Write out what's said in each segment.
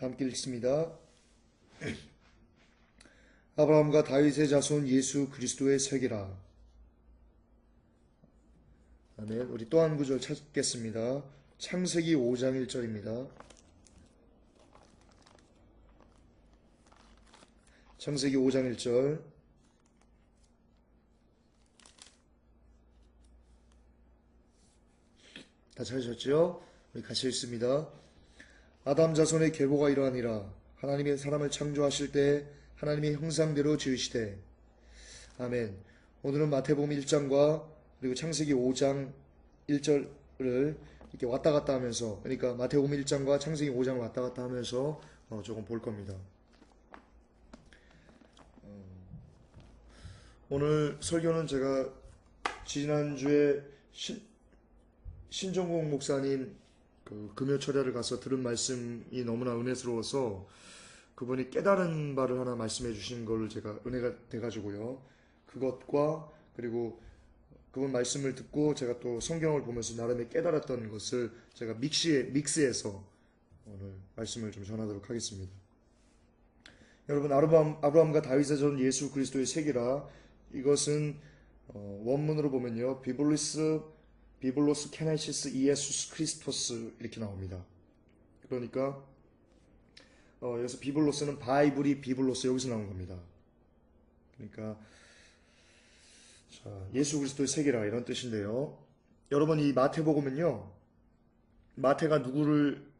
함께 읽습니다. 아브라함과 다윗의 자손 예수 그리스도의 세계라. 아멘. 우리 또 한 구절 찾겠습니다. 창세기 5장 1절입니다. 창세기 5장 1절. 다 찾으셨죠? 우리 같이 읽습니다. 아담 자손의 계보가 이러하니라. 하나님의 사람을 창조하실 때 하나님의 형상대로 지으시되. 아멘. 오늘은 마태복음 1장과 그리고 창세기 5장 1절을 이렇게 왔다 갔다 하면서, 그러니까 마태복음 1장과 창세기 5장을 왔다 갔다 하면서 조금 볼 겁니다. 오늘 설교는 제가 지난주에 신정국 목사님 금요 철야를 가서 들은 말씀이 너무나 은혜스러워서 그분이 깨달은 바를 하나 말씀해 주신 걸 제가 은혜가 돼가지고요. 그것과 그리고 그분 말씀을 듣고 제가 또 성경을 보면서 나름의 깨달았던 것을 제가 믹스해서 오늘 말씀을 좀 전하도록 하겠습니다. 여러분, 아브라함과 다윗의 전 예수 그리스도의 세계라. 이것은 원문으로 보면요, 비블로스 케네시스 이에수스 크리스토스 이렇게 나옵니다. 그러니까 여기서 비블로스는 바이블이 비블로스 여기서 나온 겁니다. 그러니까 예수 그리스도의 세계라 이런 뜻인데요. 여러분, 이 마태복음은요, 마태가 누구를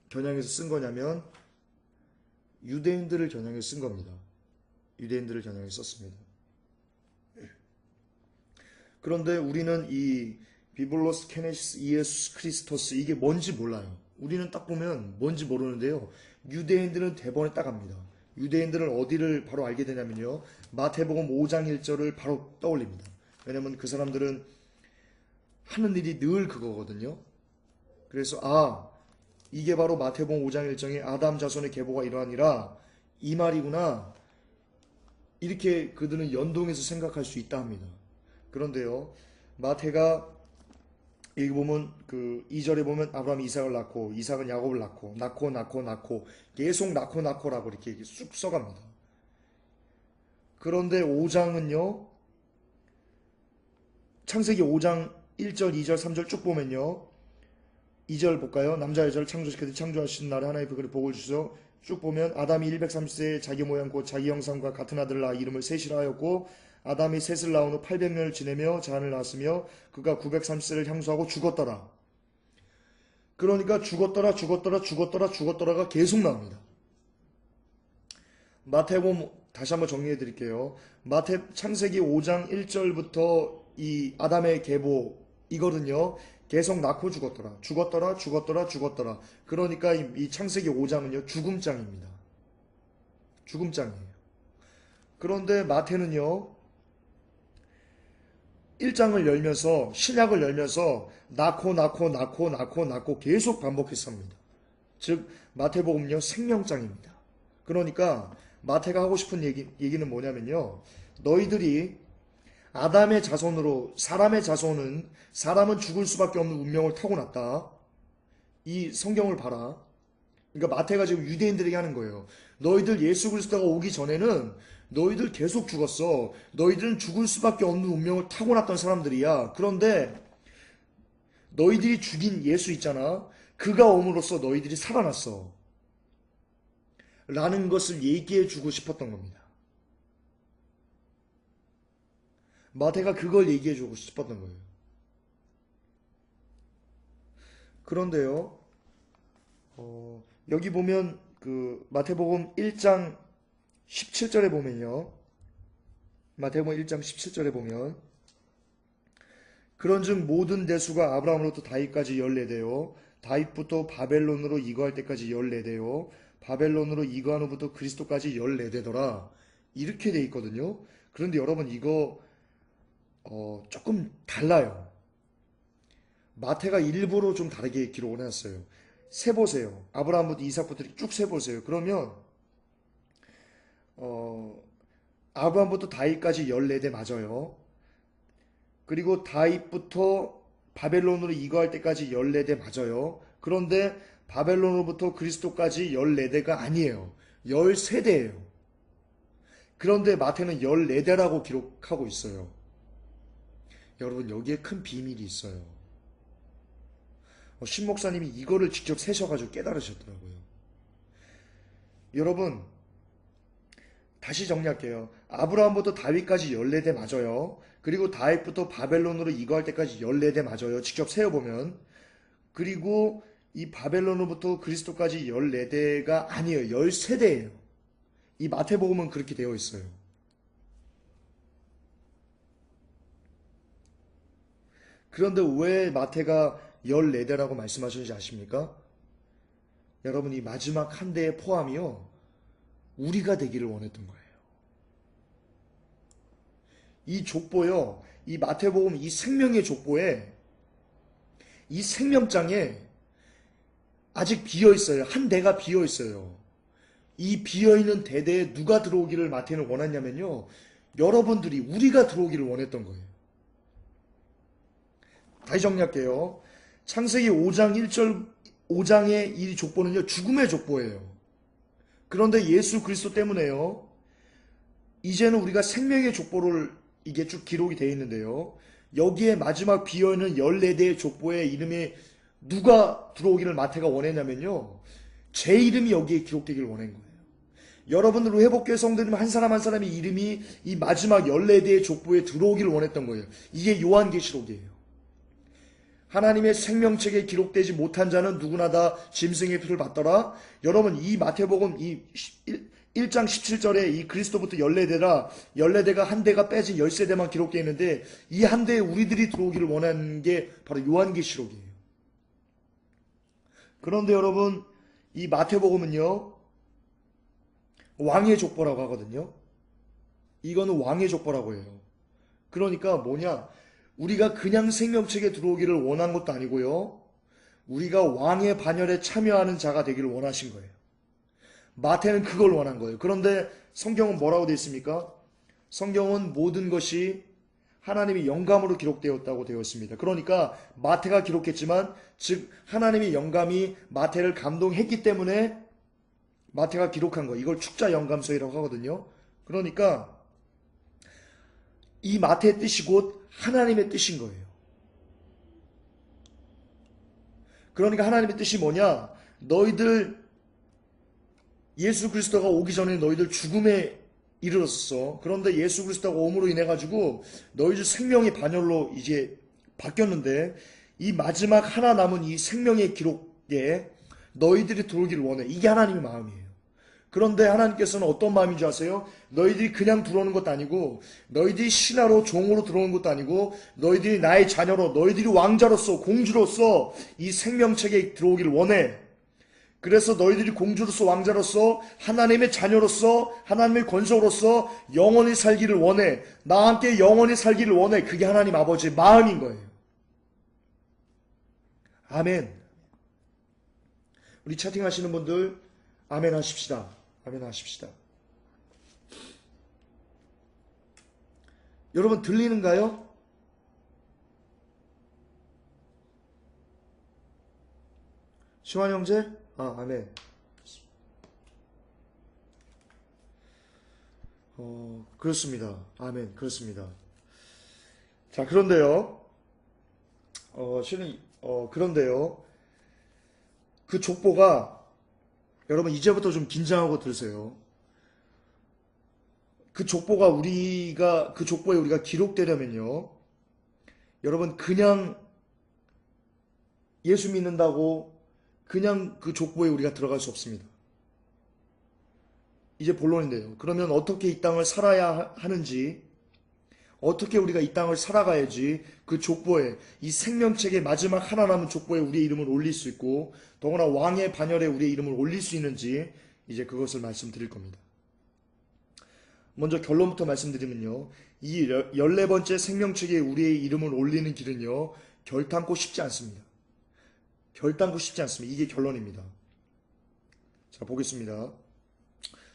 겨냥해서 쓴 거냐면 유대인들을 겨냥해서 쓴 겁니다. 유대인들을 겨냥해서 썼습니다. 그런데 우리는 이 비블로스 케네시스 이에수스 크리스토스 이게 뭔지 몰라요. 우리는 딱 보면 뭔지 모르는데요. 유대인들은 대번에 딱 압니다. 유대인들은 어디를 바로 알게 되냐면요, 마태복음 5장 1절을 바로 떠올립니다. 왜냐면 그 사람들은 하는 일이 늘 그거거든요. 그래서 이게 바로 마태복음 5장 1절에 아담 자손의 계보가 이러하니라 이 말이구나, 이렇게 그들은 연동해서 생각할 수 있다 합니다. 그런데요, 마태가 여기 보면 그 2절에 보면 아브라함이 이삭을 낳고 이삭은 야곱을 낳고 계속 낳고라고 이렇게 쑥 써갑니다. 그런데 5장은요, 창세기 5장 1절, 2절, 3절 쭉 보면요, 2절 볼까요? 남자 여자를 창조하신 날에 하나님의 그를 복을 주셔서 쭉 보면 아담이 130세에 자기 모양 곧 자기 형상과 같은 아들을 낳아 이름을 셋이라 하였고, 아담이 셋을 낳은 후 800년을 지내며 자손을 낳았으며 그가 930세를 향수하고 죽었더라. 그러니까 죽었더라가 계속 나옵니다. 마태복음 다시 한번 정리해 드릴게요. 창세기 5장 1절부터 이 아담의 계보 이거는요, 계속 낳고 죽었더라. 그러니까 이 창세기 5장은요, 죽음장입니다. 죽음장이에요. 그런데 마태는요, 1장을 열면서, 신약을 열면서 낳고 계속 반복했습니다. 즉 마태복음은요, 생명장입니다. 그러니까 마태가 하고 싶은 얘기는 뭐냐면요, 너희들이 아담의 자손으로, 사람은 죽을 수밖에 없는 운명을 타고났다. 이 성경을 봐라. 그러니까 마태가 지금 유대인들에게 하는 거예요. 너희들 예수 그리스도가 오기 전에는 너희들 계속 죽었어. 너희들은 죽을 수밖에 없는 운명을 타고났던 사람들이야. 그런데 너희들이 죽인 예수 있잖아. 그가 옴으로써 너희들이 살아났어. 라는 것을 얘기해 주고 싶었던 겁니다. 마태가 그걸 얘기해 주고 싶었던 거예요. 그런데요, 여기 보면 그 마태복음 1장 17절에 보면요, 마태복음 1장 17절에 보면 그런즉 모든 대수가 아브라함으로부터 다윗까지 14대요 다윗부터 바벨론으로 이거할 때까지 14대요 바벨론으로 이거한 후부터 그리스도까지 14대더라 이렇게 돼 있거든요. 그런데 여러분, 이거 조금 달라요. 마태가 일부러 좀 다르게 기록을 해놨어요. 세보세요. 아브라함부터 이삭부터 쭉 세보세요. 그러면 아브라함부터 다윗까지 14대 맞아요. 그리고 다윗부터 바벨론으로 이거할 때까지 14대 맞아요. 그런데 바벨론으로부터 그리스도까지 14대가 아니에요. 13대예요. 그런데 마태는 14대라고 기록하고 있어요. 여러분, 여기에 큰 비밀이 있어요. 신 목사님이 이거를 직접 세셔가지고 깨달으셨더라고요. 여러분, 다시 정리할게요. 아브라함부터 다윗까지 14대 맞아요. 그리고 다윗부터 바벨론으로 이거할 때까지 14대 맞아요. 직접 세어보면. 그리고 이 바벨론으로부터 그리스도까지 14대가 아니에요. 13대예요. 이 마태복음은 그렇게 되어 있어요. 그런데 왜 마태가 14대라고 말씀하셨는지 아십니까? 여러분, 이 마지막 한 대의 포함이요, 우리가 되기를 원했던 거예요. 이 족보요, 이 마태복음 이 생명의 족보에, 이 생명장에 아직 비어 있어요. 한 대가 비어 있어요. 이 비어 있는 대대에 누가 들어오기를 마태는 원했냐면요, 여러분들이, 우리가 들어오기를 원했던 거예요. 다시 정리할게요. 창세기 5장 1절 5장의 이 족보는요, 죽음의 족보예요. 그런데 예수 그리스도 때문에요, 이제는 우리가 생명의 족보를 이게 쭉 기록이 되어 있는데요, 여기에 마지막 비어있는 14대의 족보의 이름에 누가 들어오기를 마태가 원했냐면요, 제 이름이 여기에 기록되기를 원한 거예요. 여러분들 회복교회 성도님 한 사람 한 사람의 이름이 이 마지막 14대의 족보에 들어오기를 원했던 거예요. 이게 요한계시록이에요. 하나님의 생명책에 기록되지 못한 자는 누구나 다 짐승의 피를 받더라. 여러분, 이 마태복음 이 1장 17절에 이 그리스도부터 14대라, 14대가 한 대가 빼진 13대만 기록되어 있는데, 이 한 대에 우리들이 들어오기를 원하는 게 바로 요한계시록이에요. 그런데 여러분, 이 마태복음은요, 왕의 족보라고 하거든요. 이거는 왕의 족보라고 해요. 그러니까 뭐냐, 우리가 그냥 생명책에 들어오기를 원한 것도 아니고요, 우리가 왕의 반열에 참여하는 자가 되기를 원하신 거예요. 마태는 그걸 원한 거예요. 그런데 성경은 뭐라고 되어 있습니까? 성경은 모든 것이 하나님의 영감으로 기록되었다고 되어 있습니다. 그러니까 마태가 기록했지만, 즉 하나님의 영감이 마태를 감동했기 때문에 마태가 기록한 거예요. 이걸 축자 영감서이라고 하거든요. 그러니까 이 마태의 뜻이 곧 하나님의 뜻인 거예요. 그러니까 하나님의 뜻이 뭐냐? 너희들, 예수 그리스도가 오기 전에 너희들 죽음에 이르렀었어. 그런데 예수 그리스도가 오므로 인해 가지고 너희들 생명의 반열로 이제 바뀌었는데, 이 마지막 하나 남은 이 생명의 기록에 너희들이 들어오기를 원해. 이게 하나님의 마음이에요. 그런데 하나님께서는 어떤 마음인 줄 아세요? 너희들이 그냥 들어오는 것도 아니고, 너희들이 신하로 종으로 들어오는 것도 아니고, 너희들이 나의 자녀로, 너희들이 왕자로서 공주로서 이 생명책에 들어오기를 원해. 그래서 너희들이 공주로서 왕자로서 하나님의 자녀로서 하나님의 권속으로서 영원히 살기를 원해. 나와 함께 영원히 살기를 원해. 그게 하나님 아버지의 마음인 거예요. 아멘. 우리 채팅하시는 분들 아멘 하십시다. 아멘 하십시다. 여러분 들리는가요? 시환 형제? 아멘. 그렇습니다. 아멘. 그렇습니다. 자, 그런데요. 그런데요. 그 족보가, 여러분 이제부터 좀 긴장하고 들으세요. 그 족보가 그 족보에 우리가 기록되려면요, 여러분 그냥 예수 믿는다고 그냥 그 족보에 우리가 들어갈 수 없습니다. 이제 본론인데요. 그러면 어떻게 이 땅을 살아야 하는지, 어떻게 우리가 이 땅을 살아가야지 그 족보에, 이 생명책의 마지막 하나 남은 족보에 우리의 이름을 올릴 수 있고, 더구나 왕의 반열에 우리의 이름을 올릴 수 있는지, 이제 그것을 말씀드릴 겁니다. 먼저 결론부터 말씀드리면요, 이 14번째 생명책에 우리의 이름을 올리는 길은요, 결단코 쉽지 않습니다. 결단코 쉽지 않습니다. 이게 결론입니다. 자, 보겠습니다.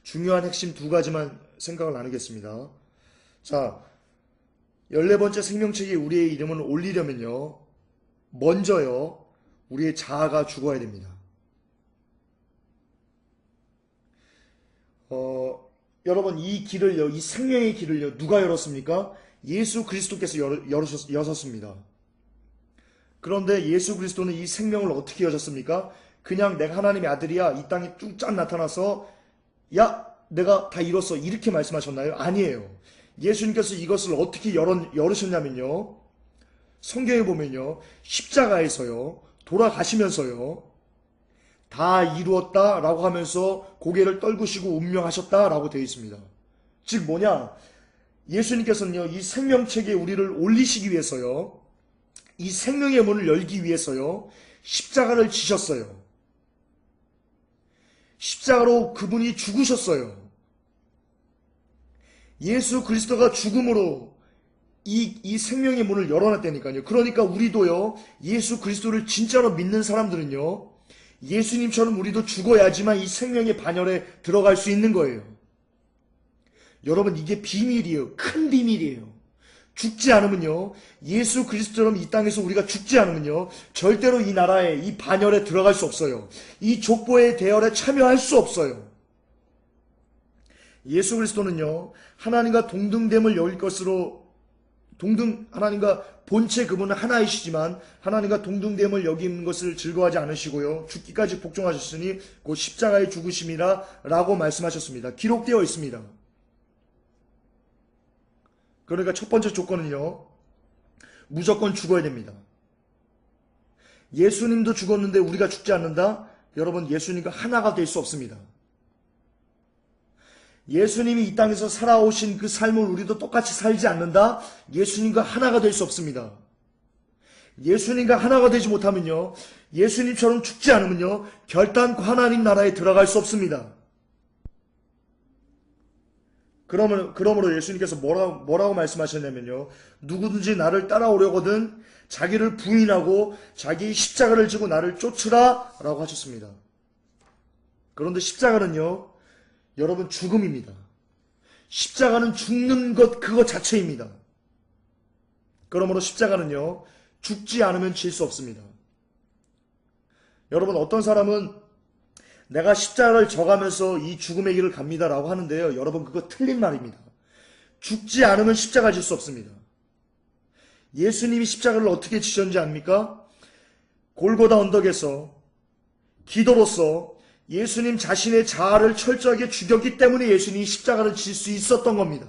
중요한 핵심 두 가지만 생각을 나누겠습니다. 자, 14번째 생명책에 우리의 이름을 올리려면요, 먼저요, 우리의 자아가 죽어야 됩니다. 여러분 이 길을요, 이 생명의 길을요, 누가 열었습니까? 예수 그리스도께서 여셨습니다. 그런데 예수 그리스도는 이 생명을 어떻게 여셨습니까? 그냥 내가 하나님의 아들이야, 이 땅에 뚝딱 나타나서 야, 내가 다 이뤘어, 이렇게 말씀하셨나요? 아니에요. 예수님께서 이것을 어떻게 열으셨냐면요, 성경에 보면요, 십자가에서요, 돌아가시면서요, 다 이루었다 라고 하면서 고개를 떨구시고 운명하셨다 라고 되어 있습니다. 즉 뭐냐, 예수님께서는요, 이 생명책에 우리를 올리시기 위해서요, 이 생명의 문을 열기 위해서요, 십자가를 지셨어요. 십자가로 그분이 죽으셨어요. 예수 그리스도가 죽음으로 이 생명의 문을 열어놨다니까요. 그러니까 우리도요, 예수 그리스도를 진짜로 믿는 사람들은요, 예수님처럼 우리도 죽어야지만 이 생명의 반열에 들어갈 수 있는 거예요. 여러분, 이게 비밀이에요. 큰 비밀이에요. 죽지 않으면요, 예수 그리스도처럼 이 땅에서 우리가 죽지 않으면요, 절대로 이 나라에, 이 반열에 들어갈 수 없어요. 이 족보의 대열에 참여할 수 없어요. 예수 그리스도는요, 하나님과 동등됨을 여길 것으로 하나님과 본체 그분은 하나이시지만 하나님과 동등됨을 여기는 것을 즐거워하지 않으시고요, 죽기까지 복종하셨으니 곧 십자가의 죽으심이라 라고 말씀하셨습니다. 기록되어 있습니다. 그러니까 첫 번째 조건은요, 무조건 죽어야 됩니다. 예수님도 죽었는데 우리가 죽지 않는다? 여러분, 예수님과 하나가 될 수 없습니다. 예수님이 이 땅에서 살아오신 그 삶을 우리도 똑같이 살지 않는다? 예수님과 하나가 될 수 없습니다. 예수님과 하나가 되지 못하면요, 예수님처럼 죽지 않으면요, 결단코 하나님 나라에 들어갈 수 없습니다. 그러므로 예수님께서 뭐라고 말씀하셨냐면요, 누구든지 나를 따라오려거든 자기를 부인하고 자기 십자가를 지고 나를 쫓으라 라고 하셨습니다. 그런데 십자가는요, 여러분, 죽음입니다. 십자가는 죽는 것 그것 자체입니다. 그러므로 십자가는요, 죽지 않으면 질 수 없습니다. 여러분, 어떤 사람은 내가 십자가를 져가면서 이 죽음의 길을 갑니다 라고 하는데요, 여러분, 그거 틀린 말입니다. 죽지 않으면 십자가 질 수 없습니다. 예수님이 십자가를 어떻게 지셨는지 압니까? 골고다 언덕에서 기도로서 예수님 자신의 자아를 철저하게 죽였기 때문에 예수님이 십자가를 질 수 있었던 겁니다.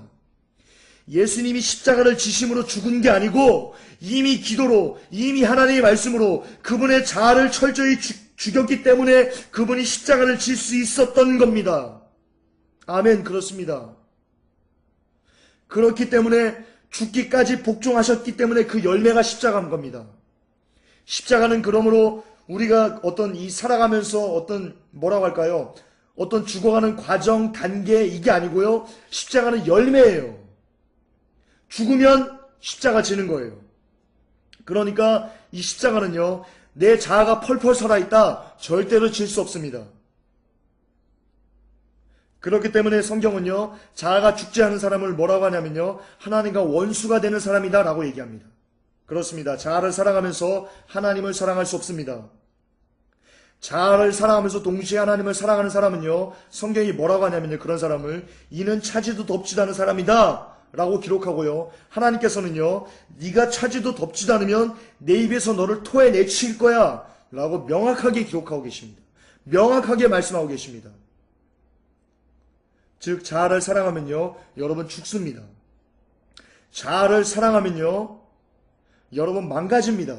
예수님이 십자가를 지심으로 죽은 게 아니고 이미 기도로, 이미 하나님의 말씀으로 그분의 자아를 철저히 죽였기 때문에 그분이 십자가를 질 수 있었던 겁니다. 아멘, 그렇습니다. 그렇기 때문에 죽기까지 복종하셨기 때문에 그 열매가 십자가인 겁니다. 십자가는 그러므로 우리가 어떤 이 살아가면서 어떤 뭐라고 할까요? 어떤 죽어가는 과정, 단계, 이게 아니고요, 십자가는 열매예요. 죽으면 십자가 지는 거예요. 그러니까 이 십자가는요, 내 자아가 펄펄 살아있다, 절대로 질 수 없습니다. 그렇기 때문에 성경은요, 자아가 죽지 않은 사람을 뭐라고 하냐면요, 하나님과 원수가 되는 사람이다 라고 얘기합니다. 그렇습니다. 자아를 사랑하면서 하나님을 사랑할 수 없습니다. 자아를 사랑하면서 동시에 하나님을 사랑하는 사람은요, 성경이 뭐라고 하냐면요, 그런 사람을 이는 차지도 덥지도 않은 사람이다 라고 기록하고요, 하나님께서는요, 네가 차지도 덥지도 않으면 내 입에서 너를 토해내칠 거야 라고 명확하게 기록하고 계십니다. 명확하게 말씀하고 계십니다. 즉 자아를 사랑하면요, 여러분 죽습니다. 자아를 사랑하면요, 여러분 망가집니다.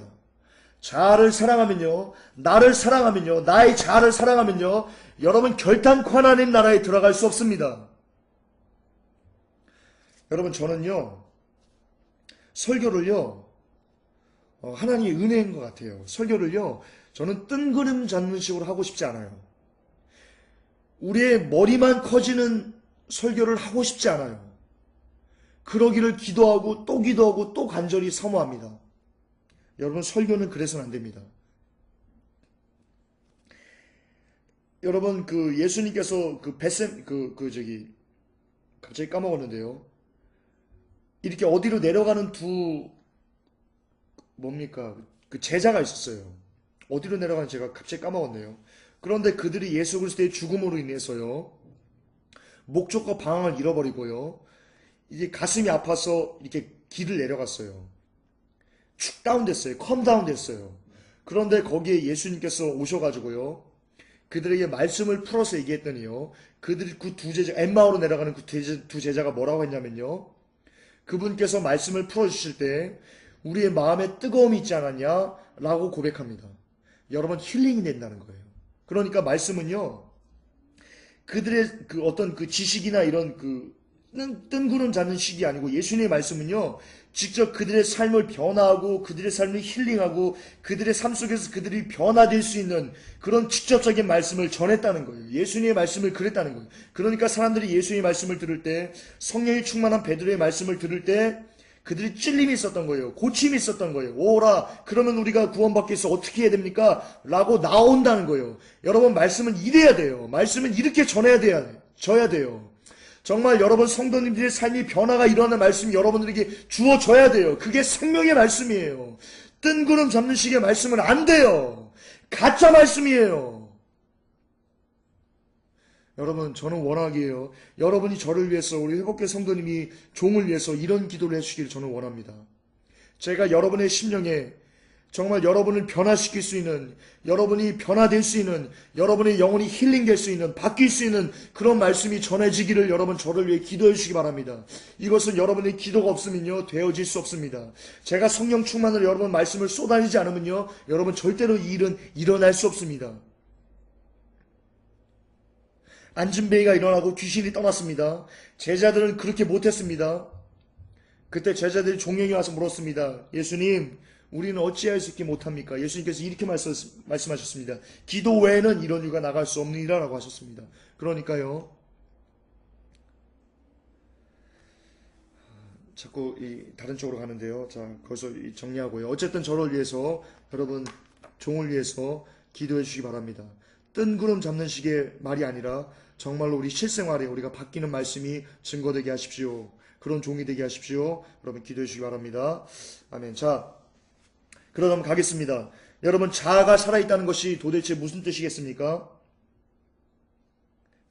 자아를 사랑하면요, 나를 사랑하면요, 나의 자아를 사랑하면요, 여러분 결단코 하나님 나라에 들어갈 수 없습니다. 여러분, 저는요, 설교를요, 하나님의 은혜인 것 같아요. 설교를요, 저는 뜬구름 잡는 식으로 하고 싶지 않아요. 우리의 머리만 커지는 설교를 하고 싶지 않아요. 그러기를 기도하고 또 간절히 사모합니다. 여러분, 설교는 그래서는 안 됩니다. 여러분, 예수님께서 갑자기 까먹었는데요. 이렇게 어디로 내려가는 그 제자가 있었어요. 어디로 내려가는 제가 갑자기 까먹었네요. 그런데 그들이 예수 그리스도의 죽음으로 인해서요, 목적과 방향을 잃어버리고요. 이제 가슴이 아파서 이렇게 길을 내려갔어요. 축 다운됐어요. 컴 다운됐어요. 그런데 거기에 예수님께서 오셔가지고요. 그들에게 말씀을 풀어서 얘기했더니요. 그들이 그 두 제자, 엠마오로 내려가는 그 두 제자가 뭐라고 했냐면요. 그분께서 말씀을 풀어주실 때 우리의 마음에 뜨거움이 있지 않았냐? 라고 고백합니다. 여러분 힐링이 된다는 거예요. 그러니까 말씀은요. 그들의 그 어떤 그 지식이나 이런 그 뜬구름 잡는 식이 아니고 예수님의 말씀은요. 직접 그들의 삶을 변화하고 그들의 삶을 힐링하고 그들의 삶 속에서 그들이 변화될 수 있는 그런 직접적인 말씀을 전했다는 거예요. 예수님의 말씀을 그랬다는 거예요. 그러니까 사람들이 예수님의 말씀을 들을 때 성령이 충만한 베드로의 말씀을 들을 때 그들이 찔림이 있었던 거예요. 고침이 있었던 거예요. 오라 그러면 우리가 구원받기 위해서 어떻게 해야 됩니까? 라고 나온다는 거예요. 여러분 말씀은 이래야 돼요. 말씀은 이렇게 져야 돼요. 정말 여러분 성도님들의 삶이 변화가 일어나는 말씀이 여러분들에게 주어져야 돼요. 그게 생명의 말씀이에요. 뜬구름 잡는 식의 말씀은 안 돼요. 가짜 말씀이에요. 여러분 저는 원하기에요. 여러분이 저를 위해서 우리 회복교 성도님이 종을 위해서 이런 기도를 해주시기를 저는 원합니다. 제가 여러분의 심령에 정말 여러분을 변화시킬 수 있는, 여러분이 변화될 수 있는, 여러분의 영혼이 힐링될 수 있는, 바뀔 수 있는 그런 말씀이 전해지기를 여러분 저를 위해 기도해 주시기 바랍니다. 이것은 여러분의 기도가 없으면요 되어질 수 없습니다. 제가 성령 충만으로 여러분 말씀을 쏟아내지 않으면요 여러분 절대로 이 일은 일어날 수 없습니다. 안진뱅이가 일어나고 귀신이 떠났습니다. 제자들은 그렇게 못했습니다. 그때 제자들이 종령이 와서 물었습니다. 예수님, 우리는 어찌하여서 이렇게 못합니까? 예수님께서 이렇게 말씀하셨습니다. 기도 외에는 이런 이유가 나갈 수 없느니라 라고 하셨습니다. 그러니까요. 자꾸 다른 쪽으로 가는데요. 자, 거기서 정리하고요. 어쨌든 저를 위해서 여러분 종을 위해서 기도해 주시기 바랍니다. 뜬구름 잡는 식의 말이 아니라 정말로 우리 실생활에 우리가 바뀌는 말씀이 증거되게 하십시오. 그런 종이 되게 하십시오. 여러분 기도해 주시기 바랍니다. 아멘. 자, 그러면 가겠습니다. 여러분 자아가 살아있다는 것이 도대체 무슨 뜻이겠습니까?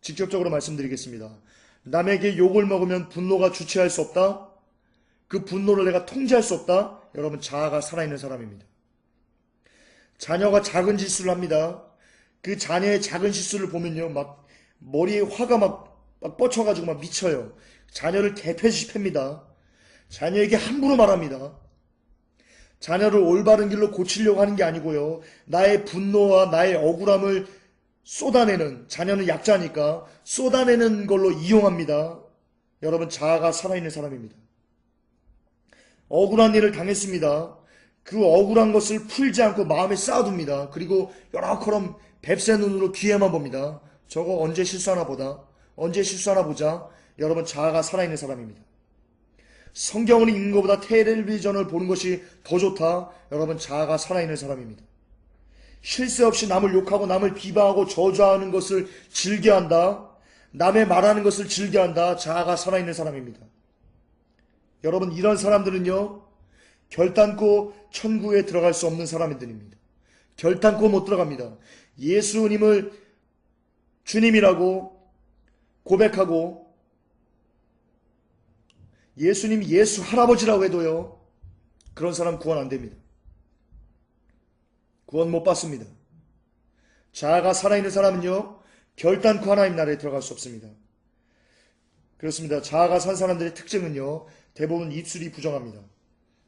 직접적으로 말씀드리겠습니다. 남에게 욕을 먹으면 분노가 주체할 수 없다? 그 분노를 내가 통제할 수 없다? 여러분 자아가 살아있는 사람입니다. 자녀가 작은 실수를 합니다. 그 자녀의 작은 실수를 보면요 막 머리에 화가 막 뻗쳐가지고 막 미쳐요. 자녀를 대표시 팹니다. 자녀에게 함부로 말합니다. 자녀를 올바른 길로 고치려고 하는 게 아니고요. 나의 분노와 나의 억울함을 쏟아내는, 자녀는 약자니까 쏟아내는 걸로 이용합니다. 여러분 자아가 살아있는 사람입니다. 억울한 일을 당했습니다. 그 억울한 것을 풀지 않고 마음에 쌓아둡니다. 그리고 여러처럼 뱁새 눈으로 뒤에만 봅니다. 저거 언제 실수하나 보자. 여러분 자아가 살아있는 사람입니다. 성경을 읽는 것보다 텔레비전을 보는 것이 더 좋다. 여러분 자아가 살아있는 사람입니다. 쉴 새 없이 남을 욕하고 남을 비방하고 저주하는 것을 즐겨한다. 남의 말하는 것을 즐겨한다. 자아가 살아있는 사람입니다. 여러분 이런 사람들은요 결단코 천국에 들어갈 수 없는 사람들입니다. 결단코 못 들어갑니다. 예수님을 주님이라고 고백하고 예수님 예수 할아버지라고 해도요 그런 사람 구원 안 됩니다. 구원 못 받습니다. 자아가 살아있는 사람은요 결단코 하나님 나라에 들어갈 수 없습니다. 그렇습니다. 자아가 산 사람들의 특징은요 대부분 입술이 부정합니다.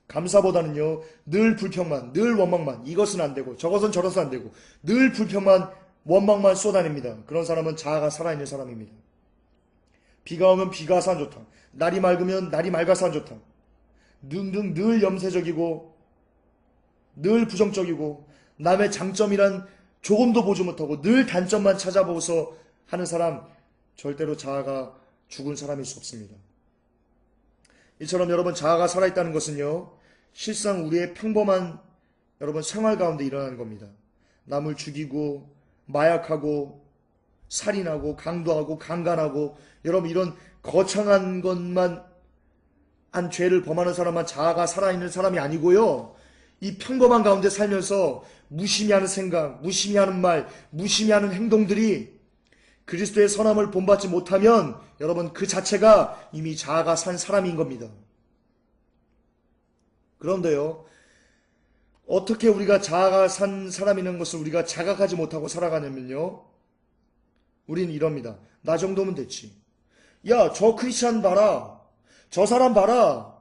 감사보다는요 늘 불평만, 늘 원망만, 이것은 안 되고 저것은 저것은 안 되고 늘 불평만, 원망만 쏟아냅니다. 그런 사람은 자아가 살아있는 사람입니다. 비가 오면 비가 와서 안 좋다. 날이 맑으면 날이 맑아서 안 좋다. 등등 늘 염세적이고 늘 부정적이고 남의 장점이란 조금도 보지 못하고 늘 단점만 찾아보고서 하는 사람 절대로 자아가 죽은 사람일 수 없습니다. 이처럼 여러분 자아가 살아있다는 것은요 실상 우리의 평범한 여러분 생활 가운데 일어나는 겁니다. 남을 죽이고 마약하고 살인하고 강도하고 강간하고 여러분 이런 거창한 것만 한 죄를 범하는 사람만 자아가 살아있는 사람이 아니고요. 이 평범한 가운데 살면서 무심히 하는 생각, 무심히 하는 말, 무심히 하는 행동들이 그리스도의 선함을 본받지 못하면 여러분 그 자체가 이미 자아가 산 사람인 겁니다. 그런데요, 어떻게 우리가 자아가 산 사람이라는 것을 우리가 자각하지 못하고 살아가냐면요, 우린 이럽니다. 나 정도면 됐지. 야, 저 크리스찬 봐라. 저 사람 봐라.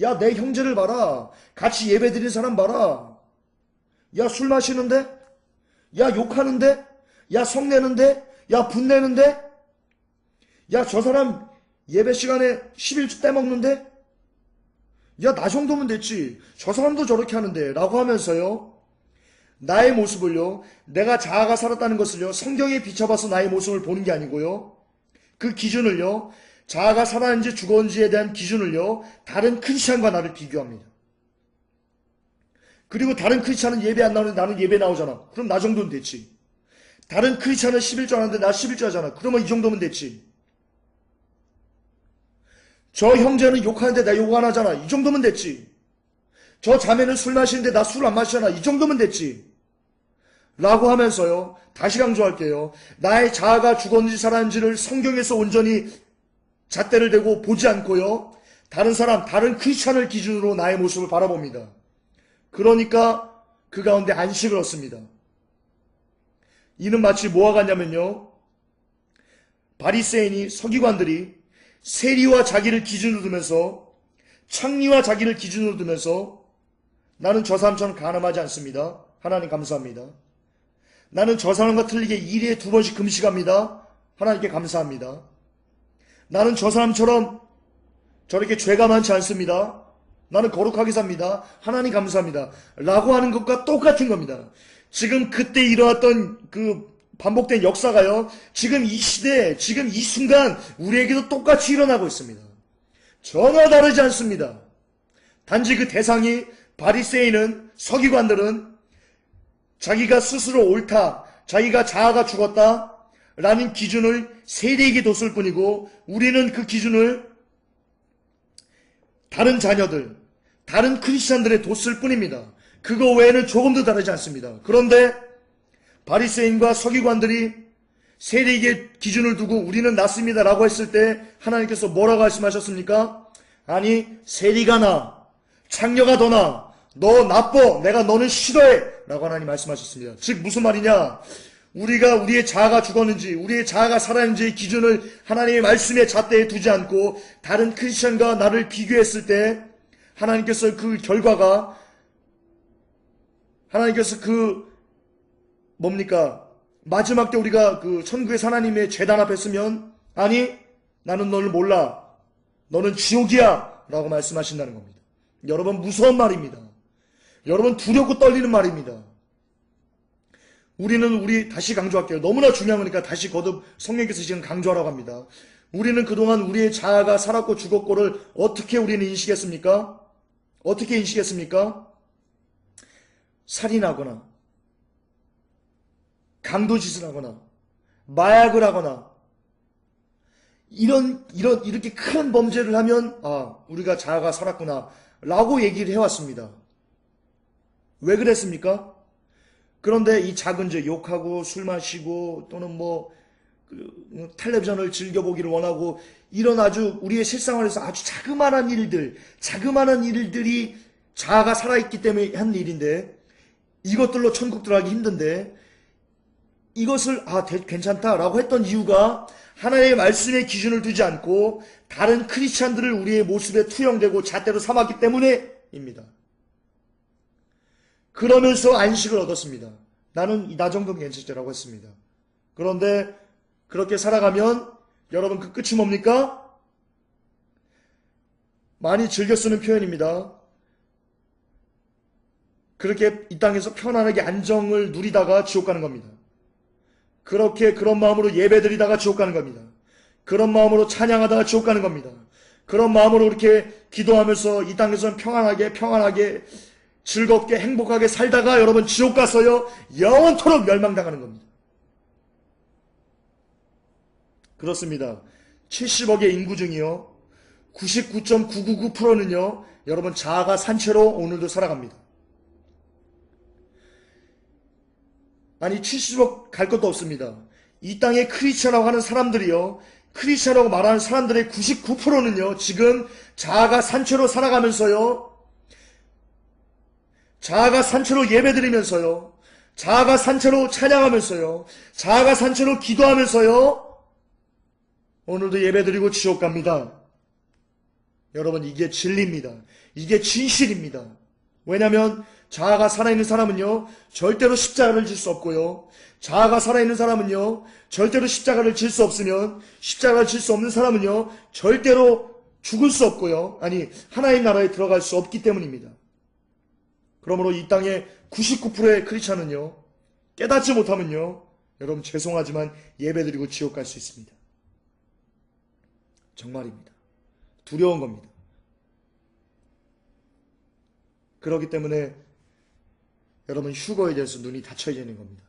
야, 내 형제를 봐라. 같이 예배 드리는 사람 봐라. 야, 술 마시는데? 야, 욕하는데? 야, 성내는데? 야, 분내는데? 야, 저 사람 예배 시간에 11주 떼먹는데? 야, 나 정도면 됐지. 저 사람도 저렇게 하는데. 라고 하면서요, 나의 모습을요, 내가 자아가 살았다는 것을요, 성경에 비춰봐서 나의 모습을 보는 게 아니고요, 그 기준을요, 자아가 살았는지 죽었는지에 대한 기준을요, 다른 크리스찬과 나를 비교합니다. 그리고 다른 크리스찬은 예배 안 나오는데 나는 예배 나오잖아. 그럼 나 정도는 됐지. 다른 크리스찬은 11조 하는데 나 11조 하잖아. 그러면 이 정도면 됐지. 저 형제는 욕하는데 나 욕 안 하잖아. 이 정도면 됐지. 저 자매는 술 마시는데 나 술 안 마시잖아. 이 정도면 됐지. 라고 하면서요, 다시 강조할게요. 나의 자아가 죽었는지 살았는지를 성경에서 온전히 잣대를 대고 보지 않고요, 다른 사람, 다른 크리스찬을 기준으로 나의 모습을 바라봅니다. 그러니까 그 가운데 안식을 얻습니다. 이는 마치 뭐와 같냐면요, 바리새인이, 서기관들이 세리와 자기를 기준으로 두면서, 창리와 자기를 기준으로 두면서, 나는 저 사람처럼 가늠하지 않습니다. 하나님 감사합니다. 나는 저 사람과 틀리게 일에 2번씩 금식합니다. 하나님께 감사합니다. 나는 저 사람처럼 저렇게 죄가 많지 않습니다. 나는 거룩하게 삽니다. 하나님 감사합니다. 라고 하는 것과 똑같은 겁니다. 지금 그때 일어났던 그 반복된 역사가요, 지금 이 시대, 지금 이 순간 우리에게도 똑같이 일어나고 있습니다. 전혀 다르지 않습니다. 단지 그 대상이 바리새인은, 서기관들은 자기가 스스로 옳다, 자기가 자아가 죽었다 라는 기준을 세리에게 뒀을 뿐이고, 우리는 그 기준을 다른 자녀들, 다른 크리스찬들에 뒀을 뿐입니다. 그거 외에는 조금도 다르지 않습니다. 그런데 바리새인과 서기관들이 세리에게 기준을 두고 우리는 낫습니다 라고 했을 때 하나님께서 뭐라고 말씀하셨습니까? 아니, 세리가 나, 창녀가 더 나, 너 나빠, 내가 너는 싫어해 라고 하나님 말씀하셨습니다. 즉 무슨 말이냐, 우리가 우리의 자아가 죽었는지 우리의 자아가 살아있는지의 기준을 하나님의 말씀에 잣대에 두지 않고 다른 크리스천과 나를 비교했을 때 하나님께서 그 결과가, 하나님께서 그 뭡니까, 마지막 때 우리가 그 천국의 하나님의 제단 앞에 서면, 아니 나는 너를 몰라, 너는 지옥이야 라고 말씀하신다는 겁니다. 여러분, 무서운 말입니다. 여러분, 두렵고 떨리는 말입니다. 우리 다시 강조할게요. 너무나 중요한 거니까 다시 거듭 성령께서 지금 강조하라고 합니다. 우리는 그동안 우리의 자아가 살았고 죽었고를 어떻게 우리는 인식했습니까? 어떻게 인식했습니까? 살인하거나 강도짓을 하거나 마약을 하거나 이렇게 큰 범죄를 하면 우리가 자아가 살았구나 라고 얘기를 해왔습니다. 왜 그랬습니까? 그런데 이 작은 죄, 욕하고 술 마시고 또는 텔레비전을 즐겨보기를 원하고 이런 아주 우리의 실생활에서 아주 자그마한 일들이 자아가 살아있기 때문에 한 일인데, 이것들로 천국 들어가기 힘든데 이것을 괜찮다라고 했던 이유가 하나님의 말씀의 기준을 두지 않고 다른 크리스찬들을 우리의 모습에 투영되고 잣대로 삼았기 때문에입니다. 그러면서 안식을 얻었습니다. 나는 나 정도는 괜찮지라고 했습니다. 그런데 그렇게 살아가면 여러분 그 끝이 뭡니까? 많이 즐겨 쓰는 표현입니다. 그렇게 이 땅에서 편안하게 안정을 누리다가 지옥 가는 겁니다. 그런 마음으로 예배드리다가 지옥 가는 겁니다. 그런 마음으로 찬양하다가 지옥 가는 겁니다. 그런 마음으로 이렇게 기도하면서 이 땅에서는 평안하게 즐겁게 행복하게 살다가 여러분 지옥 가서요 영원토록 멸망당하는 겁니다. 그렇습니다. 70억의 인구 중이요 99.999%는요 여러분 자아가 산 채로 오늘도 살아갑니다. 아니 70억 갈 것도 없습니다. 이 땅에 크리스천이라고 하는 사람들이요, 크리스천이라고 말하는 사람들의 99%는요, 지금 자아가 산채로 살아가면서요, 자아가 산채로 예배드리면서요, 자아가 산채로 찬양하면서요, 자아가 산채로 기도하면서요, 오늘도 예배드리고 지옥 갑니다. 여러분, 이게 진리입니다. 이게 진실입니다. 왜냐하면 자아가 살아있는 사람은요, 절대로 십자가를 질 수 없고요, 자아가 살아있는 사람은요, 절대로 십자가를 질 수 없으면, 십자가를 질 수 없는 사람은요, 절대로 죽을 수 없고요, 아니 하나님 나라에 들어갈 수 없기 때문입니다. 그러므로 이 땅의 99%의 크리스찬은요, 깨닫지 못하면요, 여러분 죄송하지만 예배드리고 지옥 갈 수 있습니다. 정말입니다. 두려운 겁니다. 그렇기 때문에 여러분 휴거에 대해서 눈이 닫혀져 있는 겁니다.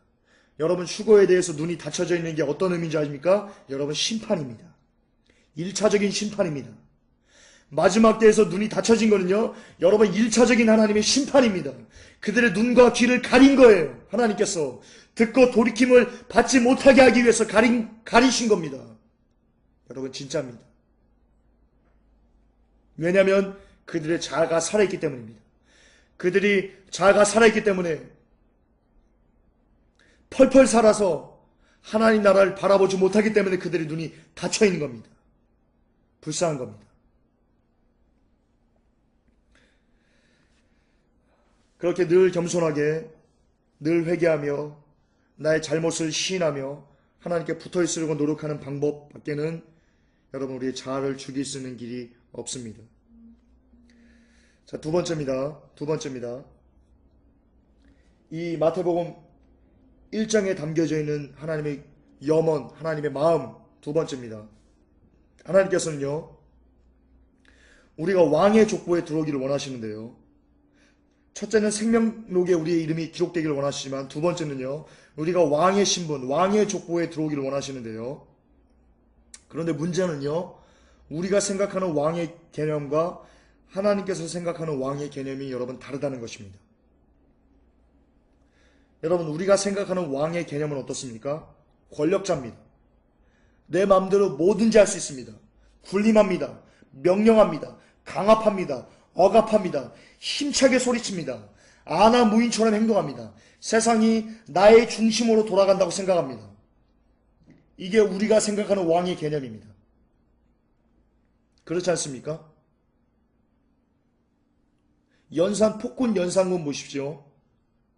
여러분 휴거에 대해서 눈이 닫혀져 있는 게 어떤 의미인지 아십니까? 여러분 심판입니다. 1차적인 심판입니다. 마지막 때에서 눈이 닫혀진 거는요, 여러분 1차적인 하나님의 심판입니다. 그들의 눈과 귀를 가린 거예요. 하나님께서 듣고 돌이킴을 받지 못하게 하기 위해서 가리신 겁니다. 여러분 진짜입니다. 왜냐하면 그들의 자아가 살아있기 때문입니다. 그들이 자아가 살아있기 때문에 펄펄 살아서 하나님 나라를 바라보지 못하기 때문에 그들의 눈이 닫혀있는 겁니다. 불쌍한 겁니다. 그렇게 늘 겸손하게, 늘 회개하며 나의 잘못을 시인하며 하나님께 붙어있으려고 노력하는 방법 밖에는 여러분 우리의 자아를 죽일 수 있는 길이 없습니다. 자, 두 번째입니다. 이 마태복음 1장에 담겨져 있는 하나님의 염원, 하나님의 마음, 두 번째입니다. 하나님께서는요, 우리가 왕의 족보에 들어오기를 원하시는데요, 첫째는 생명록에 우리의 이름이 기록되기를 원하시지만 두 번째는요, 우리가 왕의 신분, 왕의 족보에 들어오기를 원하시는데요, 그런데 문제는요, 우리가 생각하는 왕의 개념과 하나님께서 생각하는 왕의 개념이 여러분 다르다는 것입니다. 여러분, 우리가 생각하는 왕의 개념은 어떻습니까? 권력자입니다. 내 마음대로 뭐든지 할 수 있습니다. 군림합니다. 명령합니다. 강압합니다. 억압합니다. 힘차게 소리칩니다. 아나무인처럼 행동합니다. 세상이 나의 중심으로 돌아간다고 생각합니다. 이게 우리가 생각하는 왕의 개념입니다. 그렇지 않습니까? 폭군 연산군 보십시오.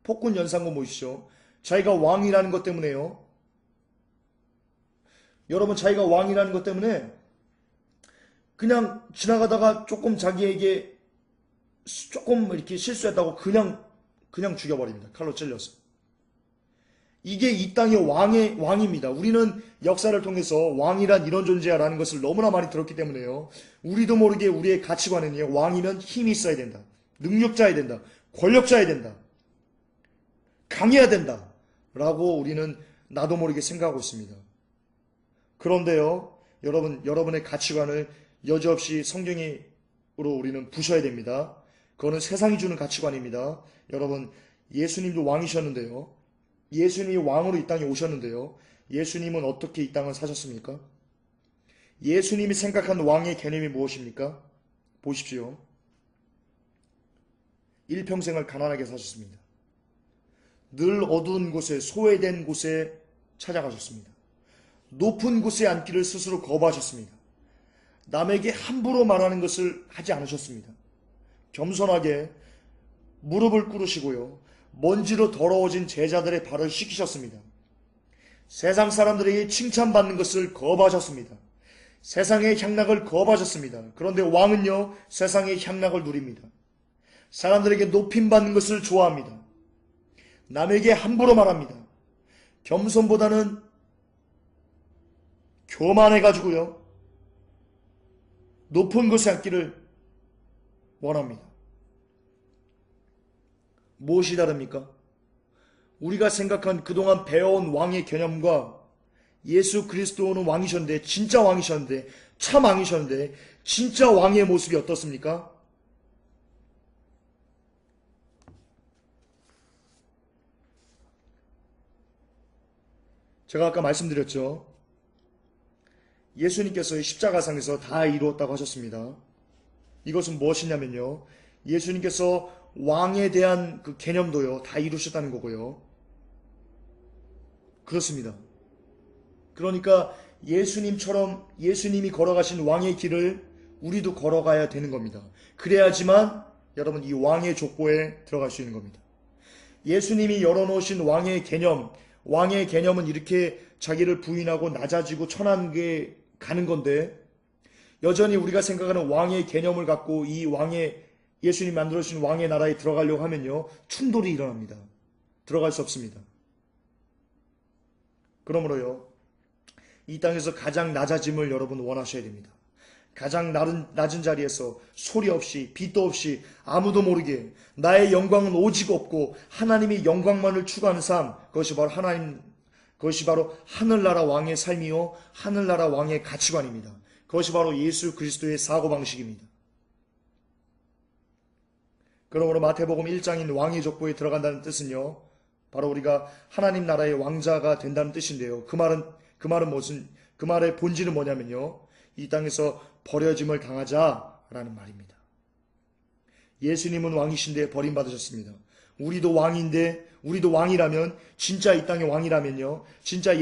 폭군 연산군 보십시오. 자기가 왕이라는 것 때문에요. 여러분, 자기가 왕이라는 것 때문에 그냥 지나가다가 조금 자기에게 조금 이렇게 실수했다고 그냥 죽여버립니다. 칼로 찔려서. 이게 이 땅의 왕입니다. 우리는 역사를 통해서 왕이란 이런 존재야라는 것을 너무나 많이 들었기 때문에요, 우리도 모르게 우리의 가치관은요, 왕이면 힘이 있어야 된다, 능력자여야 된다, 권력자여야 된다, 강해야 된다 라고 우리는 나도 모르게 생각하고 있습니다. 그런데요, 여러분의 가치관을 여지없이 성경으로 우리는 부셔야 됩니다. 그거는 세상이 주는 가치관입니다. 여러분, 예수님도 왕이셨는데요, 예수님이 왕으로 이 땅에 오셨는데요, 예수님은 어떻게 이 땅을 사셨습니까? 예수님이 생각한 왕의 개념이 무엇입니까? 보십시오. 일평생을 가난하게 사셨습니다. 늘 어두운 곳에, 소외된 곳에 찾아가셨습니다. 높은 곳에 앉기를 스스로 거부하셨습니다. 남에게 함부로 말하는 것을 하지 않으셨습니다. 겸손하게 무릎을 꿇으시고요, 먼지로 더러워진 제자들의 발을 씻기셨습니다. 세상 사람들에게 칭찬받는 것을 거부하셨습니다. 세상의 향락을 거부하셨습니다. 그런데 왕은요, 세상의 향락을 누립니다. 사람들에게 높임받는 것을 좋아합니다. 남에게 함부로 말합니다. 겸손보다는 교만해가지고요, 높은 곳에 앉기를 원합니다. 무엇이 다릅니까? 우리가 생각한 그동안 배워온 왕의 개념과 예수 그리스도는 왕이셨는데, 진짜 왕이셨는데, 참 왕이셨는데, 진짜 왕의 모습이 어떻습니까? 제가 아까 말씀드렸죠. 예수님께서 십자가상에서 다 이루었다고 하셨습니다. 이것은 무엇이냐면요, 예수님께서 왕에 대한 그 개념도요 다 이루셨다는 거고요. 그렇습니다. 그러니까 예수님처럼 예수님이 걸어가신 왕의 길을 우리도 걸어가야 되는 겁니다. 그래야지만 여러분 이 왕의 족보에 들어갈 수 있는 겁니다. 예수님이 열어놓으신 왕의 개념, 왕의 개념은 이렇게 자기를 부인하고 낮아지고 천한 게 가는 건데, 여전히 우리가 생각하는 왕의 개념을 갖고 이 왕의, 예수님 만들어주신 왕의 나라에 들어가려고 하면요 충돌이 일어납니다. 들어갈 수 없습니다. 그러므로요 이 땅에서 가장 낮아짐을 여러분 원하셔야 됩니다. 가장 낮은 자리에서 소리 없이 빛도 없이 아무도 모르게 나의 영광은 오직 없고 하나님의 영광만을 추구하는 삶, 그것이 바로 하늘나라 왕의 삶이요 하늘나라 왕의 가치관입니다. 그것이 바로 예수 그리스도의 사고방식입니다. 그러므로 마태복음 1장인 왕의 족보에 들어간다는 뜻은요 바로 우리가 하나님 나라의 왕자가 된다는 뜻인데요. 그 말의 본질은 뭐냐면요, 이 땅에서 버려짐을 당하자라는 말입니다. 예수님은 왕이신데 버림받으셨습니다. 우리도 왕이라면, 진짜 이 땅의 왕이라면요, 진짜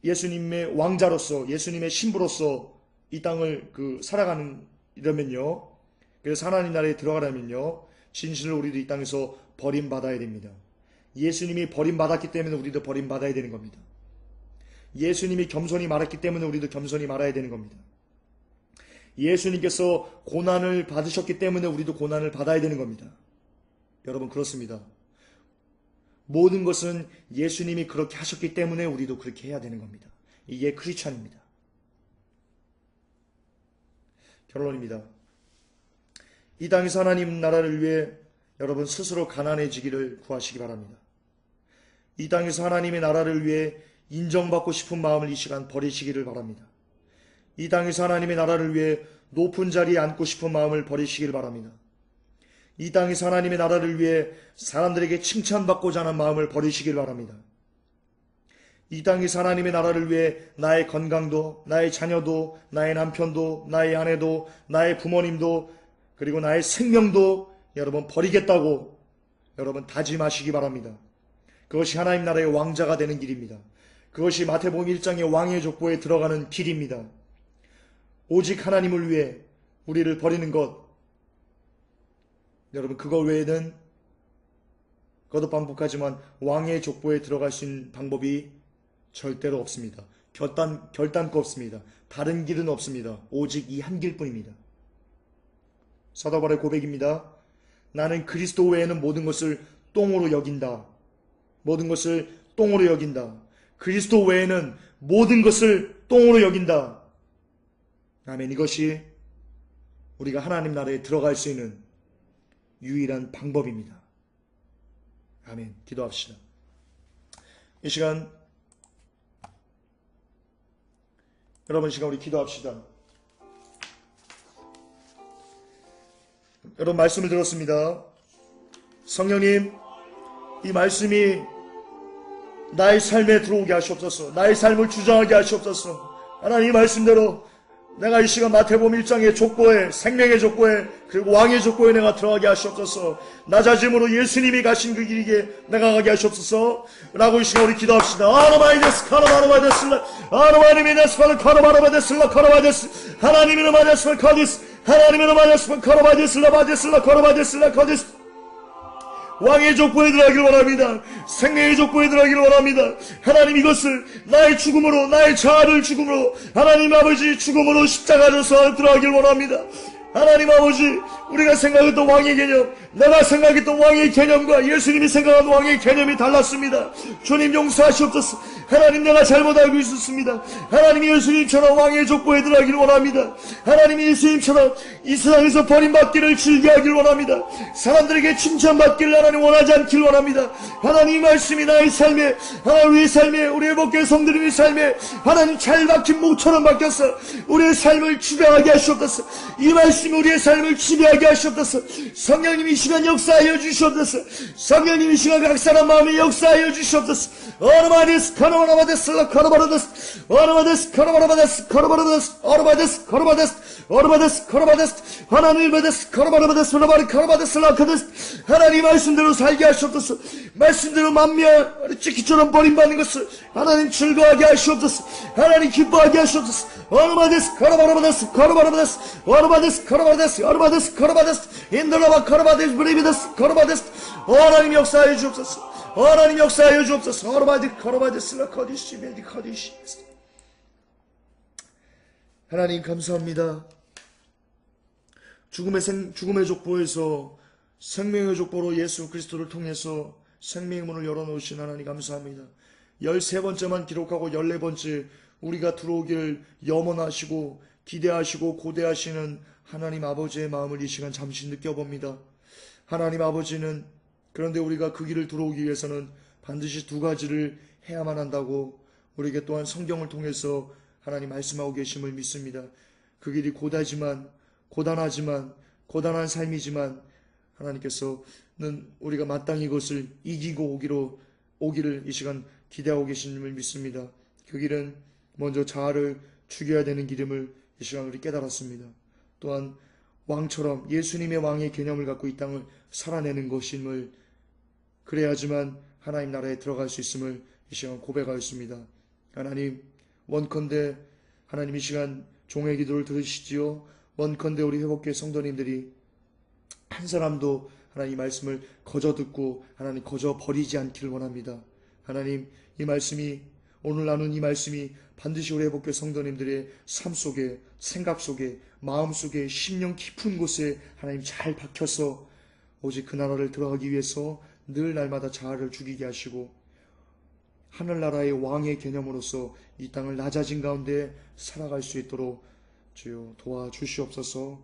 예수님의 왕자로서, 예수님의 신부로서 이 땅을 살아가는 이러면요, 그래서 하나님 나라에 들어가려면요 진실로 우리도 이 땅에서 버림받아야 됩니다. 예수님이 버림받았기 때문에 우리도 버림받아야 되는 겁니다. 예수님이 겸손히 말했기 때문에 우리도 겸손히 말아야 되는 겁니다. 예수님께서 고난을 받으셨기 때문에 우리도 고난을 받아야 되는 겁니다. 여러분 그렇습니다. 모든 것은 예수님이 그렇게 하셨기 때문에 우리도 그렇게 해야 되는 겁니다. 이게 크리스찬입니다. 결론입니다. 이 땅에서 하나님 나라를 위해 여러분 스스로 가난해지기를 구하시기 바랍니다. 이 땅에서 하나님의 나라를 위해 인정받고 싶은 마음을 이 시간 버리시기를 바랍니다. 이 땅에서 하나님의 나라를 위해 높은 자리에 앉고 싶은 마음을 버리시기를 바랍니다. 이 땅에서 하나님의 나라를 위해 사람들에게 칭찬받고자 하는 마음을 버리시길 바랍니다. 이 땅에서 하나님의 나라를 위해 나의 건강도, 나의 자녀도, 나의 남편도, 나의 아내도, 나의 부모님도, 그리고 나의 생명도 여러분 버리겠다고 여러분 다짐하시기 바랍니다. 그것이 하나님 나라의 왕자가 되는 길입니다. 그것이 마태복음 1장의 왕의 족보에 들어가는 길입니다. 오직 하나님을 위해 우리를 버리는 것, 여러분 그거 외에는 거듭반복하지만 왕의 족보에 들어갈 수 있는 방법이 절대로 없습니다. 결단코 없습니다. 다른 길은 없습니다. 오직 이 한 길뿐입니다. 사도 바울의 고백입니다. 나는 그리스도 외에는 모든 것을 똥으로 여긴다. 모든 것을 똥으로 여긴다. 그리스도 외에는 모든 것을 똥으로 여긴다. 아멘. 이것이 우리가 하나님 나라에 들어갈 수 있는 유일한 방법입니다. 아멘. 기도합시다. 이 시간 여러분 시간 우리 기도합시다. 여러분 말씀을 들었습니다. 성령님, 이 말씀이 나의 삶에 들어오게 하시옵소서. 나의 삶을 주장하게 하시옵소서. 하나님 이 말씀대로 내가 이 시간 마태복음 1장의 족보에, 생명의 족보에, 그리고 왕의 족보에 내가 들어가게 하시옵소서. 낮아짐으로 예수님이 가신 그 길에 내가 가게 하시옵소서. 라고 이 시간 우리 기도합시다. 아노마이데스 카노마노마데슬라 아노마니미데스 카노마노마데슬라 카노마데스 하나님의 마데스 카디스 하나님의 마데스 카노마데슬라 마데슬라 카노마데슬라 카디스. 왕의 족보에 들어가기를 원합니다. 생명의 족보에 들어가기를 원합니다. 하나님 이것을 나의 죽음으로, 나의 자아를 죽음으로, 하나님 아버지 죽음으로 십자가에서 들어가기를 원합니다. 하나님 아버지, 우리가 생각했던 왕의 개념, 내가 생각했던 왕의 개념과 예수님이 생각한 왕의 개념이 달랐습니다. 주님 용서하시옵소서. 하나님 내가 잘못 알고 있었습니다. 하나님 예수님처럼 왕의 족보에 들어가기를 원합니다. 하나님 예수님처럼 이 세상에서 버림받기를 즐겨하기를 원합니다. 사람들에게 칭찬받기를 하나님 원하지 않기를 원합니다. 하나님 말씀이 나의 삶에, 우리의 삶에, 우리의 목회 성도님의 삶에 하나님 잘 박힌 목처럼 박혀서 우리의 삶을 지배하게 하시옵소서. 이 말씀이 우리의 삶을 지배하게 하시옵소서. 성령님이 이 시간 역사하여 주시옵소서. 성령님이 이 시간 각 사람 마음에 역사하여 주시옵소서. 어르마니스 카노 오르바데스 라카르바르데스 오르바데스 카르바르바데스 카르바르바데스 오르바데스 카르바데스 오르바데스 카르바데스 하나님 베데스 카르바르바데스 오르바리 카르바데스 라카데스 하나님 말씀대로 살게 하시옵소서. 말씀대로 만미야 찌키처럼 버림받는 것을 하나님 즐거워하게 하시옵소서. 하나님 기뻐하게 하시옵소서. 오르바데스 카르바르바데스 카르바르바데스 오르바데스 카르바데스 오르바데스 카르바데스 인들라바 카르바데스 브리비데스 카르바데스 하나님 역사하여 주옵소서. 하나님 역사하여 주옵소서. 오르바디 카르바데스 라카디시 베디 카디시. 하나님 감사합니다. 죽음의 족보에서 생명의 족보로 예수 그리스도를 통해서 생명의 문을 열어놓으신 하나님 감사합니다. 13번째만 기록하고 14번째 우리가 들어오길 염원하시고 기대하시고 고대하시는 하나님 아버지의 마음을 이 시간 잠시 느껴봅니다. 하나님 아버지는 그런데 우리가 그 길을 들어오기 위해서는 반드시 두 가지를 해야만 한다고 우리에게 또한 성경을 통해서 하나님 말씀하고 계심을 믿습니다. 그 길이 고단하지만 고단한 삶이지만 하나님께서는 우리가 마땅히 이것을 이기고 오기를 이 시간 기대하고 계심을 믿습니다. 그 길은 먼저 자아를 죽여야 되는 길임을 이 시간 우리 깨달았습니다. 또한 왕처럼 예수님의 왕의 개념을 갖고 이 땅을 살아내는 것임을 그래야지만 하나님 나라에 들어갈 수 있음을 이 시간 고백하였습니다. 하나님 원컨대 하나님 이 시간 종의 기도를 들으시지요. 원컨대 우리 회복교회 성도님들이 한 사람도 하나님 이 말씀을 거저 듣고 하나님 거저 버리지 않기를 원합니다. 하나님 이 말씀이 오늘 나눈 이 말씀이 반드시 우리 회복교회 성도님들의 삶 속에 생각 속에 마음 속에 심령 깊은 곳에 하나님 잘 박혀서 오직 그 나라를 들어가기 위해서 늘 날마다 자아를 죽이게 하시고 하늘나라의 왕의 개념으로서 이 땅을 낮아진 가운데 살아갈 수 있도록 주여 도와주시옵소서.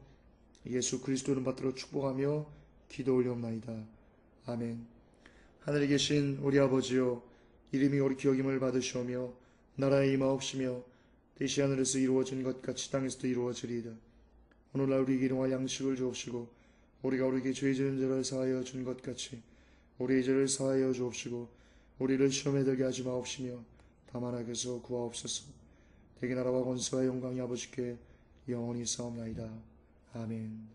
예수 그리스도를 받들어 축복하며 기도 올려옵나이다. 아멘. 하늘에 계신 우리 아버지여 이름이 옳이 기억임을 받으시오며 나라의 임하옵시며 뜻이 하늘에서 이루어진 것 같이 땅에서도 이루어지리이다. 오늘날 우리에게 일용할 양식을 주옵시고 우리가 우리에게 죄 지은 자를 사하여 준 것 같이 우리의 죄를 사하여 주옵시고 우리를 시험에 들게 하지 마옵시며 다만 악에서 구하옵소서. 대개 나라와 권세와 영광이 아버지께 영원히 싸움나이다. 아멘.